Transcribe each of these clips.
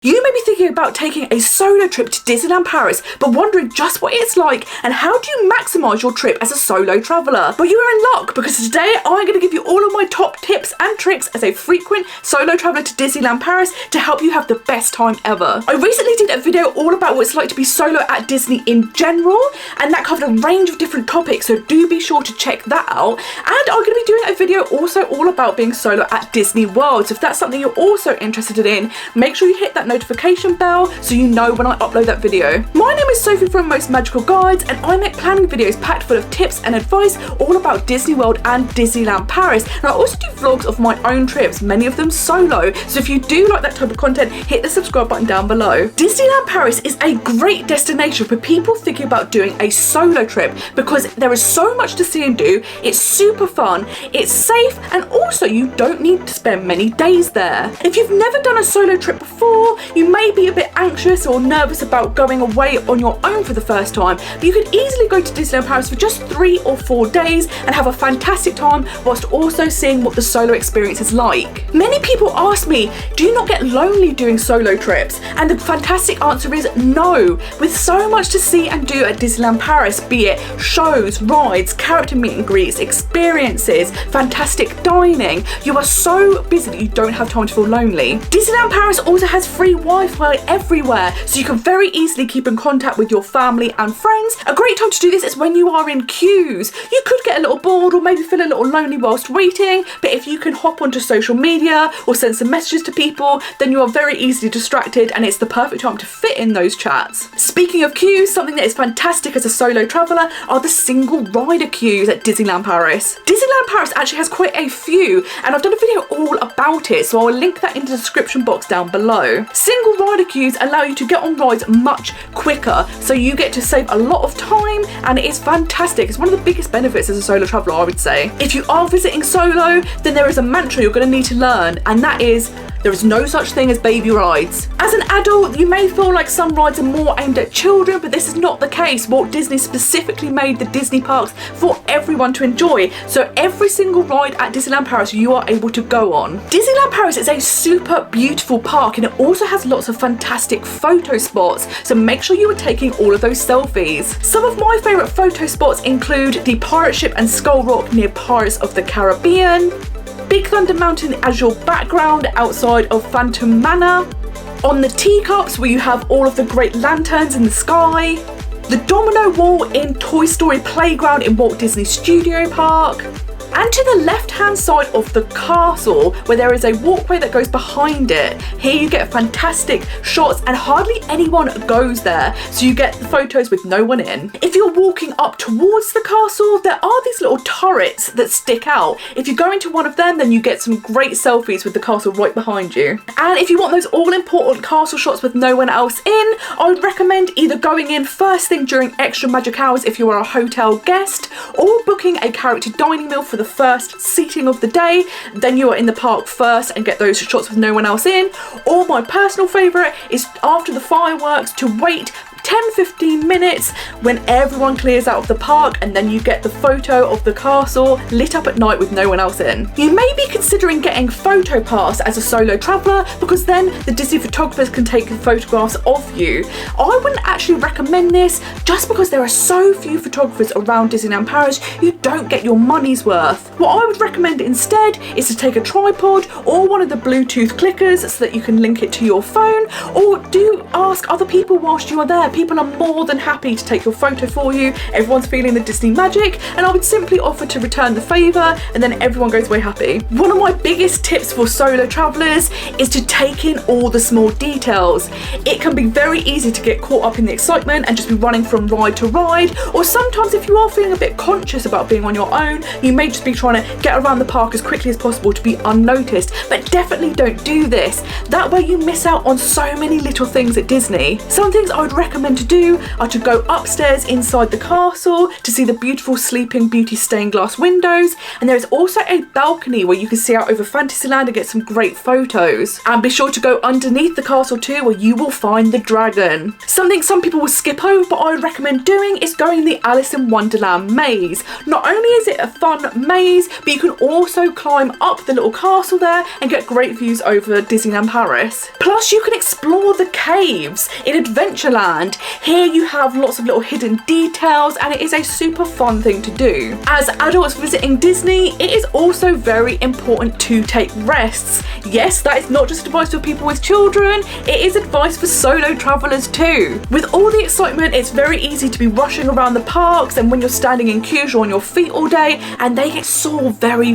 You may be thinking about taking a solo trip to Disneyland Paris, but wondering just what it's like and how do you maximise your trip as a solo traveller. But you are in luck, because today I'm going to give you all of my top tips and tricks as a frequent solo traveller to Disneyland Paris to help you have the best time ever. I recently did a video all about what it's like to be solo at Disney in general, and that covered a range of different topics, so do be sure to check that out. And I'm going to be doing a video also all about being solo at Disney World, so if that's something you're also interested in, make sure you hit that notification bell so you know when I upload that video. My name is Sophie from Most Magical Guides, and I make planning videos packed full of tips and advice all about Disney World and Disneyland Paris, and I also do vlogs of my own trips, many of them solo, so if you do like that type of content, hit the subscribe button down below. Disneyland Paris is a great destination for people thinking about doing a solo trip because there is so much to see and do, it's super fun, it's safe, and also you don't need to spend many days there. If you've never done a solo trip before, you may be a bit anxious or nervous about going away on your own for the first time, but you could easily go to Disneyland Paris for just 3 or 4 days and have a fantastic time whilst also seeing what the solo experience is like. Many people ask me, do you not get lonely doing solo trips? And the fantastic answer is no. With so much to see and do at Disneyland Paris, be it shows, rides, character meet and greets, experiences, fantastic dining, you are so busy that you don't have time to feel lonely. Disneyland Paris also has free Wi-Fi everywhere, so you can very easily keep in contact with your family and friends. A great time to do this is when you are in queues. You could get a little bored or maybe feel a little lonely whilst waiting, but if you can hop onto social media or send some messages to people, then you are very easily distracted and it's the perfect time to fit in those chats. Speaking of queues, something that is fantastic as a solo traveller are the single rider queues at Disneyland Paris. Disneyland Paris actually has quite a few, and I've done a video all about it, so I'll link that in the description box down below. Single rider queues allow you to get on rides much quicker, so you get to save a lot of time, and it is fantastic. It's one of the biggest benefits as a solo traveller, I would say. If you are visiting solo, then there is a mantra you're going to need to learn, and that is, there is no such thing as baby rides. As an adult, you may feel like some rides are more aimed at children, but this is not the case. Walt Disney specifically made the Disney parks for everyone to enjoy, so every single ride at Disneyland Paris you are able to go on. Disneyland Paris is a super beautiful park, and it also has lots of fantastic photo spots, so make sure you are taking all of those selfies. Some of my favourite photo spots include the pirate ship and Skull Rock near Pirates of the Caribbean, Big Thunder Mountain as your background outside of Phantom Manor, on the teacups where you have all of the great lanterns in the sky, the domino wall in Toy Story Playground in Walt Disney Studio Park, and to the left hand side of the castle where there is a walkway that goes behind it. Here you get fantastic shots and hardly anyone goes there, so you get the photos with no one in. If you're walking up towards the castle, there are these little turrets that stick out. If you go into one of them, then you get some great selfies with the castle right behind you. And if you want those all important castle shots with no one else in, I would recommend either going in first thing during extra magic hours if you are a hotel guest, or booking a character dining meal for the first seating of the day, then you are in the park first and get those shots with no one else in. Or my personal favourite is after the fireworks to wait 10-15 minutes when everyone clears out of the park, and then you get the photo of the castle lit up at night with no one else in. You may be considering getting photo pass as a solo traveller, because then the Disney photographers can take photographs of you. I wouldn't actually recommend this just because there are so few photographers around Disneyland Paris, you don't get your money's worth. What I would recommend instead is to take a tripod or one of the Bluetooth clickers so that you can link it to your phone, or do ask other people whilst you are there. People are more than happy to take your photo for you. Everyone's feeling the Disney magic, and I would simply offer to return the favour, and then everyone goes away happy. One of my biggest tips for solo travellers is to take in all the small details. It can be very easy to get caught up in the excitement and just be running from ride to ride, or sometimes if you are feeling a bit conscious about being on your own, you may just be trying to get around the park as quickly as possible to be unnoticed, but definitely don't do this. That way you miss out on so many little things at Disney. Some things I would recommend recommend to do are to go upstairs inside the castle to see the beautiful Sleeping Beauty stained glass windows, and there is also a balcony where you can see out over Fantasyland and get some great photos. And be sure to go underneath the castle too, where you will find the dragon. Something some people will skip over but I would recommend doing is going the Alice in Wonderland maze. Not only is it a fun maze, but you can also climb up the little castle there and get great views over Disneyland Paris. Plus you can explore the caves in Adventureland. Here you have lots of little hidden details and it is a super fun thing to do. As adults visiting Disney, it is also very important to take rests. Yes, that is not just advice for people with children, it is advice for solo travellers too. With all the excitement, it's very easy to be rushing around the parks, and when you're standing in queues you're on your feet all day and they get sore very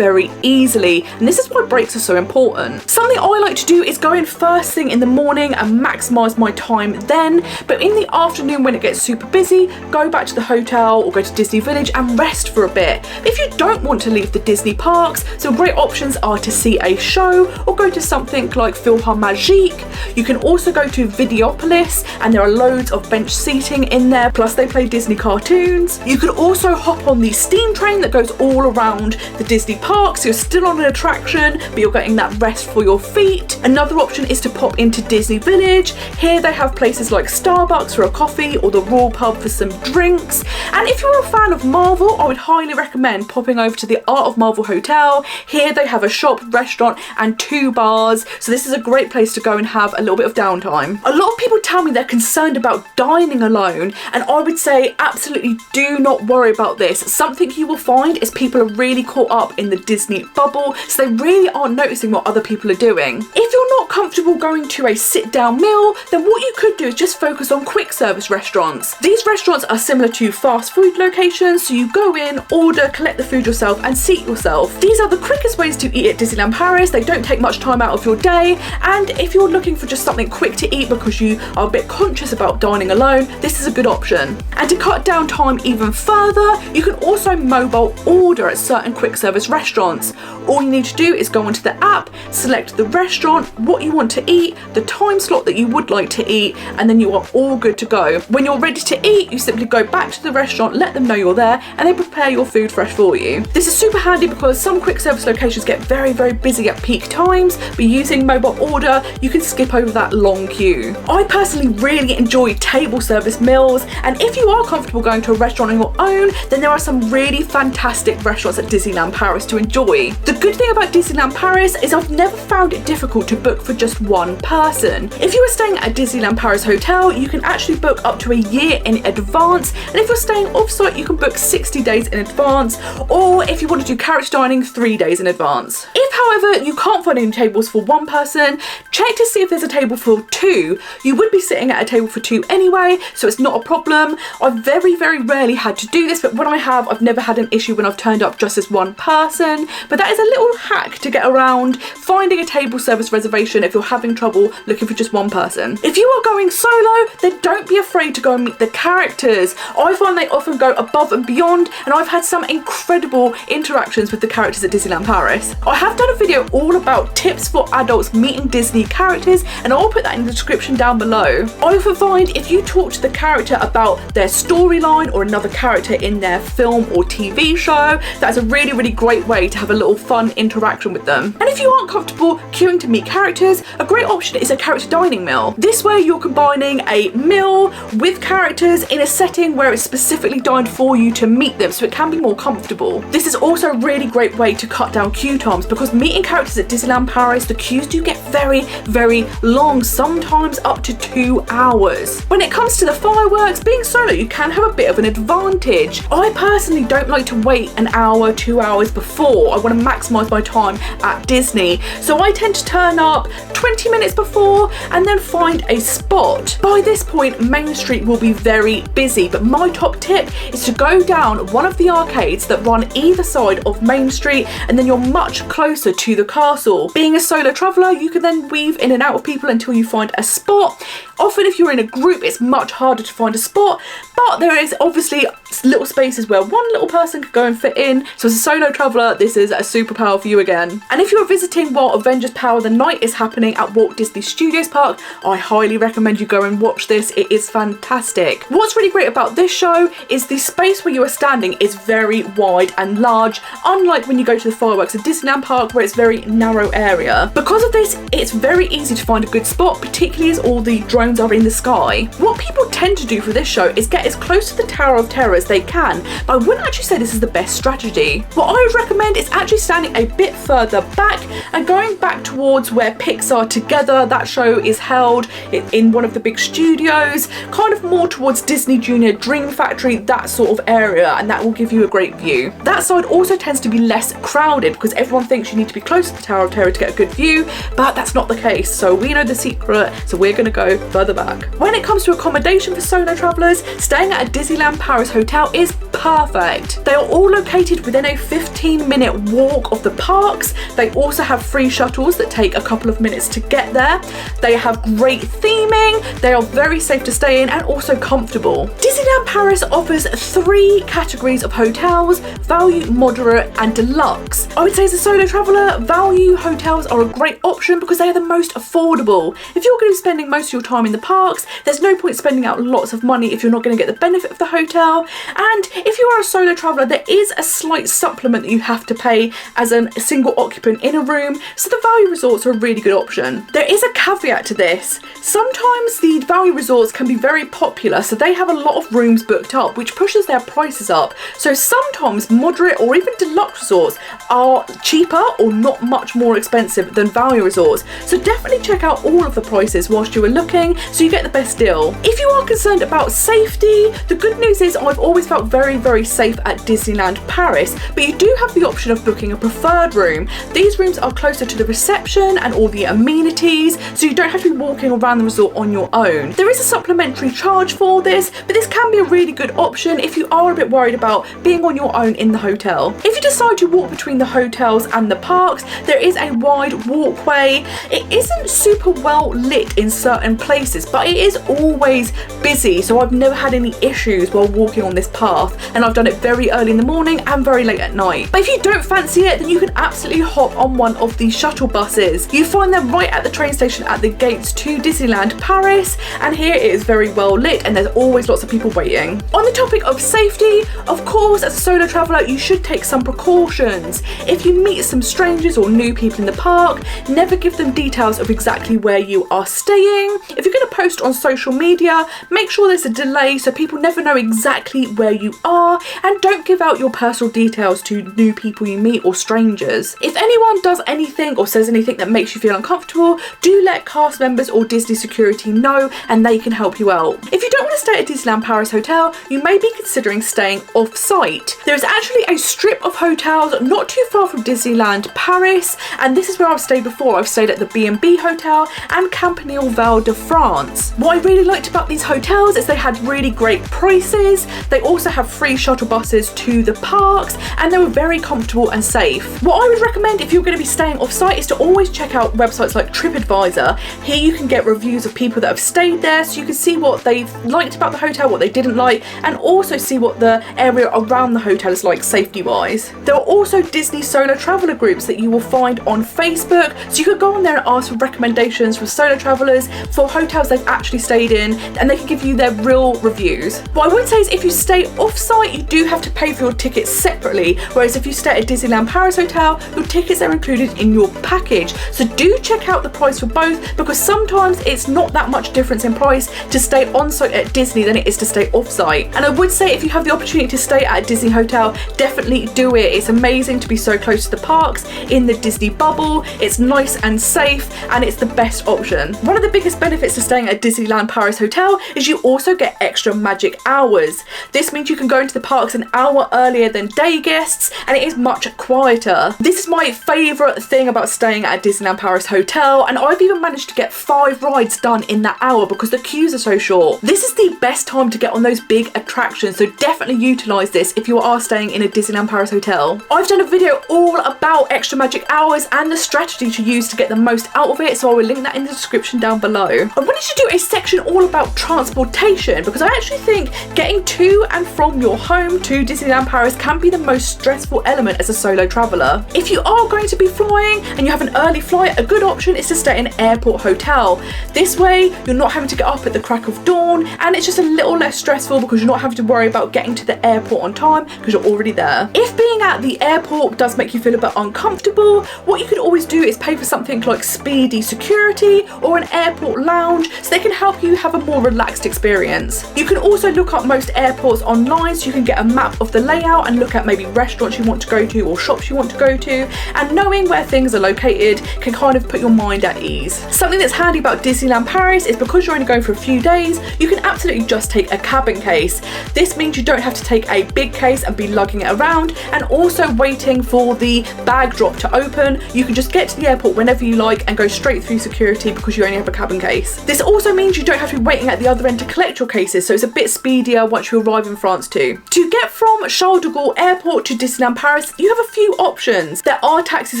easily, and this is why breaks are so important. Something I like to do is go in first thing in the morning and maximise my time then, but in the afternoon when it gets super busy, go back to the hotel or go to Disney Village and rest for a bit. If you don't want to leave the Disney parks, some great options are to see a show or go to something like Philharmagique. You can also go to Videopolis and there are loads of bench seating in there, plus they play Disney cartoons. You can also hop on the steam train that goes all around the Disney parks, so you're still on an attraction but you're getting that rest for your feet. Another option is to pop into Disney Village. Here they have places like Starbucks for a coffee or the Royal Pub for some drinks. And if you're a fan of Marvel, I would highly recommend popping over to the Art of Marvel Hotel. Here they have a shop, restaurant and 2 bars, so this is a great place to go and have a little bit of downtime. A lot of people tell me they're concerned about dining alone, and I would say absolutely do not worry about this. Something you will find is people are really caught up in the Disney bubble, so they really aren't noticing what other people are doing. If you're not comfortable going to a sit-down meal, then what you could do is just focus on quick service restaurants. These restaurants are similar to fast food locations, so you go in, order, collect the food yourself and seat yourself. These are the quickest ways to eat at Disneyland Paris. They don't take much time out of your day, and if you're looking for just something quick to eat because you are a bit conscious about dining alone, this is a good option. And to cut down time even further, you can also mobile order at certain quick service restaurants. All you need to do is go onto the app, select the restaurant, what you want to eat, the time slot that you would like to eat, and then you are all good to go. When you're ready to eat, you simply go back to the restaurant, let them know you're there, and they prepare your food fresh for you. This is super handy because some quick service locations get very busy at peak times, but using mobile order, you can skip over that long queue. I personally really enjoy table service meals, and if you are comfortable going to a restaurant on your own, then there are some really fantastic restaurants at Disneyland Paris to enjoy. The good thing about Disneyland Paris is I've never found it difficult to book for just one person. If you are staying at a Disneyland Paris hotel, you can actually book up to a year in advance, and if you're staying off-site, you can book 60 days in advance, or if you want to do character dining, 3 days in advance. If, however, you can't find any tables for one person, check to see if there's a table for 2. You would be sitting at a table for 2 anyway, so it's not a problem. I've very rarely had to do this, but when I have, I've never had an issue when I've turned up just as one person. But that is a little hack to get around finding a table service reservation if you're having trouble looking for just one person. If you are going solo, then don't be afraid to go and meet the characters. I find they often go above and beyond, and I've had some incredible interactions with the characters at Disneyland Paris. I have done a video all about tips for adults meeting Disney characters, and I'll put that in the description down below. I often find if you talk to the character about their storyline or another character in their film or TV show, that's a really great way to have a little fun interaction with them. And if you aren't comfortable queuing to meet characters, a great option is a character dining meal. This way you're combining a meal with characters in a setting where it's specifically dined for you to meet them, so it can be more comfortable. This is also a really great way to cut down queue times, because meeting characters at Disneyland Paris, the queues do get very long, sometimes up to 2 hours. When it comes to the fireworks, being solo, you can have a bit of an advantage. I personally don't like to wait an hour, 2 hours before. I want to maximise my time at Disney, so I tend to turn up 20 minutes before and then find a spot. By this point, Main Street will be very busy, but my top tip is to go down one of the arcades that run either side of Main Street, and then you're much closer to the castle. Being a solo traveller, you can then weave in and out of people until you find a spot. Often if you're in a group, it's much harder to find a spot, but there is obviously little spaces where one little person could go and fit in. So as a solo traveller, this is a superpower for you again. And if you're visiting while Avengers Power of the Night is happening at Walt Disney Studios Park, I highly recommend you go and watch this. It is fantastic. What's really great about this show is the space where you are standing is very wide and large, unlike when you go to the fireworks at Disneyland Park where it's very narrow area. Because of this, it's very easy to find a good spot, particularly as all the drones are in the sky. What people tend to do for this show is get as close to the Tower of Terror as they can, but I wouldn't actually say this is the best strategy. What I would recommend is actually standing a bit further back and going back towards where Pixar Together, that show is held in one of the big studios, kind of more towards Disney Junior Dream Factory, that sort of area, and that will give you a great view. That side also tends to be less crowded because everyone thinks you need to be close to the Tower of Terror to get a good view, but that's not the case. So we know the secret, so we're going to go further back. When it comes to accommodation for solo travellers, staying at a Disneyland Paris hotel is perfect. They are all located within a 15-minute walk of the parks. They also have free shuttles that take a couple of minutes to get there. They have great theming, they are very safe to stay in and also comfortable. Disneyland Paris offers 3 categories of hotels: value, moderate and deluxe. I would say as a solo traveller, value hotels are a great option because they are the most affordable. If you're going to be spending most of your time in the parks, there's no point spending out lots of money if you're not going to get the benefit of the hotel. And if you are a solo traveller, there is a slight supplement that you have to pay as a single occupant in a room, so the value resorts are a really good option. There is a caveat to this. Sometimes the value resorts can be very popular, so they have a lot of rooms booked up, which pushes their prices up. So sometimes moderate or even deluxe resorts are cheaper or not much more expensive than value resorts. So definitely check out all of the prices whilst you are looking so you get the best deal. If you are concerned about safety, the good news is I've always felt very, very safe at Disneyland Paris, but you do have the option of booking a preferred room. These rooms are closer to the reception and all the amenities, so you don't have to be walking around the resort on your own. There is a supplementary charge for this, but this can be a really good option if you are a bit worried about being on your own in the hotel. If you decide to walk between the hotels and the parks, there is a wide walkway. It isn't super well lit in certain places, but it is always busy, so I've never had any issues while walking on this path, and I've done it very early in the morning and very late at night. But if you don't fancy it, then you can absolutely hop on one of the shuttle buses. You find them right at the train station at the gates to Disneyland Paris, and here it is very well lit and there's always lots of people waiting. On the topic of safety, of course, as a solo traveller, you should take some precautions. If you meet some strangers or new people in the park, never give them details of exactly where you are staying. If you're going to post on social media, make sure there's a delay so people never know exactly where you are, and don't give out your personal details to new people you meet or strangers. If anyone does anything or says anything that makes you feel uncomfortable, do let cast members or Disney security know and they can help you out. If you don't want to stay at Disneyland Paris Hotel, you may be considering staying off-site. There is actually a strip of hotels not too far from Disneyland Paris, and this is where I've stayed before. I've stayed at the B&B Hotel and Campanile Val de France. What I really liked about these hotels is they had really great prices. They also have free shuttle buses to the parks, and they were very comfortable and safe. What I would recommend if you're going to be staying off-site is to always check out websites like TripAdvisor. Here you can get reviews of people that have stayed there, so you can see what they liked about the hotel, what they didn't like, and also see what the area around the hotel is like safety-wise. There are also Disney solo traveller groups that you will find on Facebook, so you could go on there and ask for recommendations from solo travellers for hotels they've actually stayed in, and they can give you their real reviews. What I would say is if you stay off-site, you do have to pay for your tickets separately, whereas if you stay at Disneyland Paris Hotel, your tickets are included in your package. So do check out the price for both, because sometimes it's not that much difference in price to stay on-site at Disney than it is to stay off-site. And I would say if you have the opportunity to stay at a Disney hotel, definitely do it. It's amazing to be so close to the parks, in the Disney bubble. It's nice and safe, and it's the best option. One of the biggest benefits to staying at Disneyland Paris Hotel is you also get extra magic hours. This means you can go into the parks an hour earlier than day guests, and it is much quieter. This is my favourite thing about staying at a Disneyland Paris Hotel, and I've even managed to get 5 rides done done in that hour because the queues are so short. This is the best time to get on those big attractions, so definitely utilise this if you are staying in a Disneyland Paris hotel. I've done a video all about extra magic hours and the strategy to use to get the most out of it, so I will link that in the description down below. I wanted to do a section all about transportation because I actually think getting to and from your home to Disneyland Paris can be the most stressful element as a solo traveller. If you are going to be flying and you have an early flight, a good option is to stay in an airport hotel. This way you're not having to get up at the crack of dawn, and it's just a little less stressful because you're not having to worry about getting to the airport on time because you're already there. If being at the airport does make you feel a bit uncomfortable, what you could always do is pay for something like speedy security or an airport lounge so they can help you have a more relaxed experience. You can also look up most airports online so you can get a map of the layout and look at maybe restaurants you want to go to or shops you want to go to, and knowing where things are located can kind of put your mind at ease. Something that's handy about Disneyland Paris is because you're only going for a few days, you can absolutely just take a cabin case. This means you don't have to take a big case and be lugging it around and also waiting for the bag drop to open. You can just get to the airport whenever you like and go straight through security because you only have a cabin case. This also means you don't have to be waiting at the other end to collect your cases, so it's a bit speedier once you arrive in France too. To get from Charles de Gaulle Airport to Disneyland Paris, you have a few options. There are taxis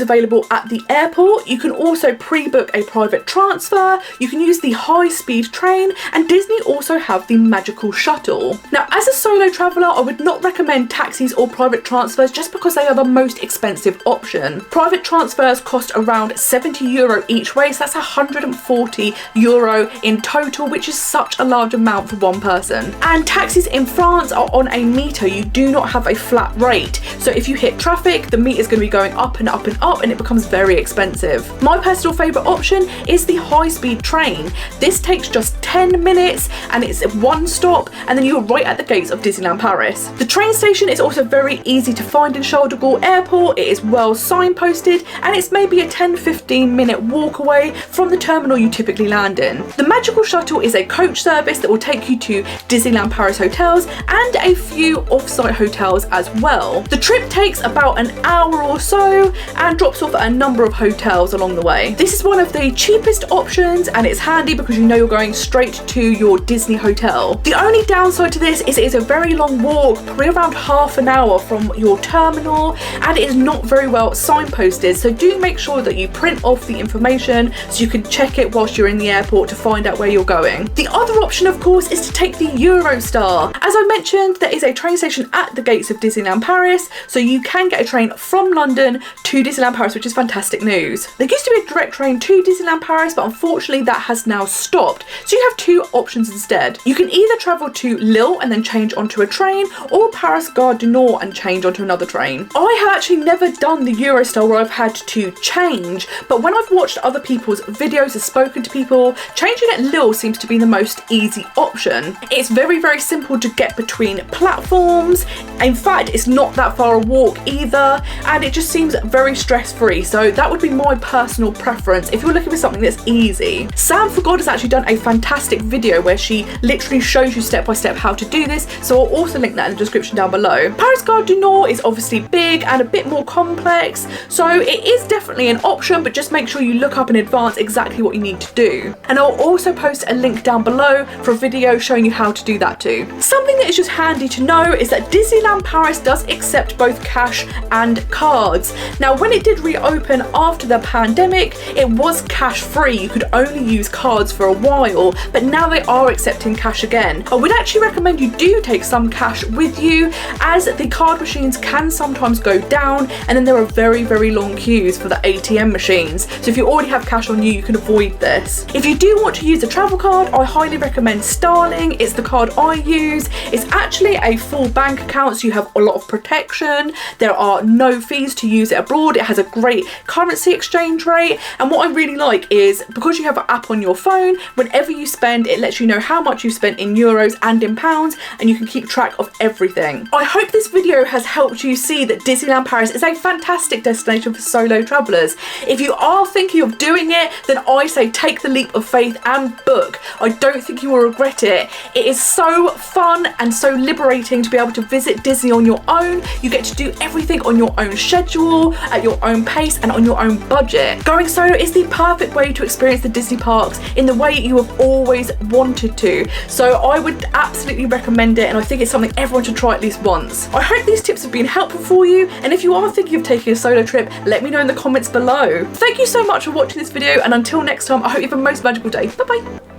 available at the airport. You can also pre-book a private transfer. You can use the high-speed train, and Disney also have the magical shuttle. Now, as a solo traveller, I would not recommend taxis or private transfers just because they are the most expensive option. Private transfers cost around €70 each way, so that's €140 in total, which is such a large amount for one person. And taxis in France are on a meter. You do not have a flat rate, so if you hit traffic, the meter is going to be going up and up and up, and it becomes very expensive. My personal favourite option is the high-speed train. This takes just 10 minutes and it's one stop, and then you're right at the gates of Disneyland Paris. The train station is also very easy to find in Charles de Gaulle Airport. It is well signposted, and it's maybe a 10-15 minute walk away from the terminal you typically land in. The magical shuttle is a coach service that will take you to Disneyland Paris hotels and a few off-site hotels as well. The trip takes about an hour or so and drops off at a number of hotels along the way. This is one of the cheapest options, and it's handy because you know you're going straight to your Disney hotel. The only downside to this is it is a very long walk, probably around half an hour from your terminal, and it is not very well signposted, so do make sure that you print off the information so you can check it whilst you're in the airport to find out where you're going. The other option, of course, is to take the Eurostar. As I mentioned, there is a train station at the gates of Disneyland Paris, so you can get a train from London to Disneyland Paris, which is fantastic news. There used to be a direct train to Disneyland Paris, but unfortunately that has now stopped, so you have two options instead. You can either travel to Lille and then change onto a train, or Paris Gare du Nord and change onto another train. I have actually never done the Eurostar where I've had to change, but when I've watched other people's videos and spoken to people, changing at Lille seems to be the most easy option. It's very, very simple to get between platforms. In fact, it's not that far a walk either, and it just seems very stress-free, so that would be my personal preference if you're looking for something that's easy. Sam for God has actually done a fantastic video where she literally shows you step by step how to do this, so I'll also link that in the description down below. Paris Gare du Nord is obviously big and a bit more complex, so it is definitely an option, but just make sure you look up in advance exactly what you need to do. And I'll also post a link down below for a video showing you how to do that too. Something that is just handy to know is that Disneyland Paris does accept both cash and cards. Now, when it did reopen after the pandemic, it was cash free. You could only use cards for a while, but now they are accepting cash again. I would actually recommend you do take some cash with you, as the card machines can sometimes go down, and then there are very, very long queues for the ATM machines. So if you already have cash on you, you can avoid this. If you do want to use a travel card, I highly recommend Starling. It's the card I use. It's actually a full bank account, so you have a lot of protection. There are no fees to use it abroad. It has a great currency exchange rate, and what I really like is because you have an app on your phone, whenever you spend, it lets you know how much you've spent in euros and in pounds, and you can keep track of everything. I hope this video has helped you see that Disneyland Paris is a fantastic destination for solo travellers. If you are thinking of doing it, then I say take the leap of faith and book. I don't think you will regret it. It is so fun and so liberating to be able to visit Disney on your own. You get to do everything on your own schedule, at your own pace, and on your own budget. Going solo is the perfect way to experience the Disney parks in the way you have always wanted to. So I would absolutely recommend it, and I think it's something everyone should try at least once. I hope these tips have been helpful for you, and if you are thinking of taking a solo trip, let me know in the comments below. Thank you so much for watching this video, and until next time, I hope you have a most magical day. Bye bye.